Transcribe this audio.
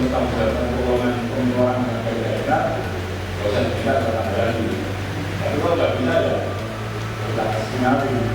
pertanggungjawaban keuangan pengeluaran dan daerah, nggak usah dikira ada tambahan. Tapi kalau nggak bisa ya kita kasih